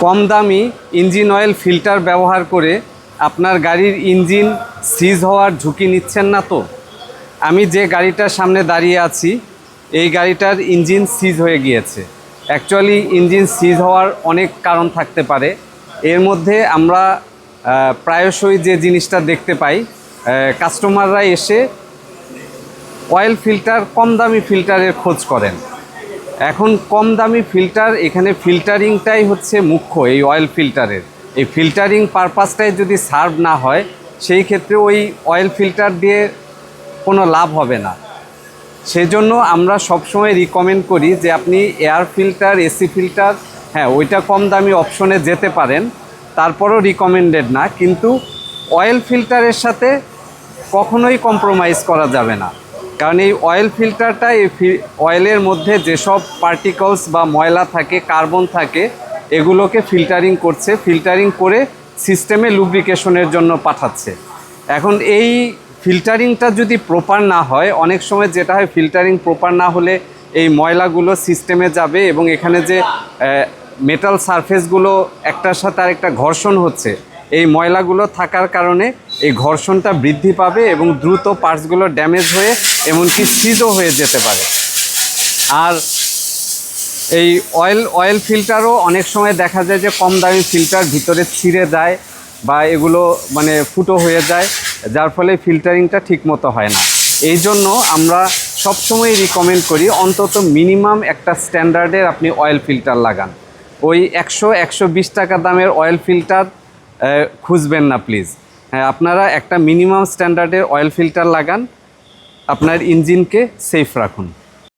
কম দামি engine oil filter ব্যবহার করে আপনার গাড়ির ইঞ্জিন সিজ হওয়ার ঝুঁকি নিচ্ছেন না তো? আমি যে গাড়িটার সামনে দাঁড়িয়ে আছি এই গাড়িটার ইঞ্জিন সিজ হয়ে গিয়েছে। অ্যাকচুয়ালি ইঞ্জিন সিজ হওয়ার অনেক কারণ থাকতে পারে। এর মধ্যে আমরা প্রায়শই যে জিনিসটা দেখতে পাই, কাস্টমাররা এসে অয়েল ফিল্টার, কম দামি ফিল্টারের খোঁজ করেন। এখন কম দামি ফিল্টার, এখানে ফিল্টারিংটাই হচ্ছে মুখ্য। এই অয়েল ফিল্টারের এই ফিল্টারিং পারপাসটাই যদি সার্ভ না হয়, সেই ক্ষেত্রে ওই অয়েল ফিল্টার দিয়ে কোনো লাভ হবে না। সেজন্য আমরা সবসময় রিকমেন্ড করি যে আপনি এয়ার ফিল্টার, এসি ফিল্টার, হ্যাঁ ওইটা কম দামি অপশনে যেতে পারেন, তারপরও রিকমেন্ডেড না। কিন্তু অয়েল ফিল্টারের সাথে কখনোই কম্প্রোমাইজ করা যাবে না, কারণ এই অয়েল ফিল্টারটা এই অয়েলের মধ্যে যেসব পার্টিকলস বা ময়লা থাকে, কার্বন থাকে, এগুলোকে ফিল্টারিং করছে, ফিল্টারিং করে সিস্টেমে লুব্রিকেশনের জন্য পাঠাচ্ছে। এখন এই ফিল্টারিংটা যদি প্রপার না হয়, অনেক সময় যেটা হয়, ফিল্টারিং প্রপার না হলে এই ময়লাগুলো সিস্টেমে যাবে এবং এখানে যে মেটাল সারফেসগুলো একটার সাথে আরেকটা ঘর্ষণ হচ্ছে, এই ময়লাগুলো থাকার কারণে এই ঘর্ষণটা বৃদ্ধি পাবে এবং দ্রুত পার্টসগুলো ড্যামেজ হয়ে এমনকি সিজও হয়ে যেতে পারে। আর এই অয়েল ফিল্টারও অনেক সময় দেখা যায় যে কম দামি ফিল্টার ভিতরে ছিঁড়ে যায় বা এগুলো মানে ফুটো হয়ে যায়, যার ফলে ফিল্টারিংটা ঠিকমতো হয় না। এই জন্য আমরা সবসময় রিকমেন্ড করি অন্তত মিনিমাম একটা স্ট্যান্ডার্ডের আপনি অয়েল ফিল্টার লাগান। ওই 100-120 টাকা দামের অয়েল ফিল্টার খুঁজবেন না প্লিজ। হ্যাঁ, আপনারা একটা মিনিমাম স্ট্যান্ডার্ডের অয়েল ফিল্টার লাগান, আপনার ইঞ্জিনকে সেফ রাখুন।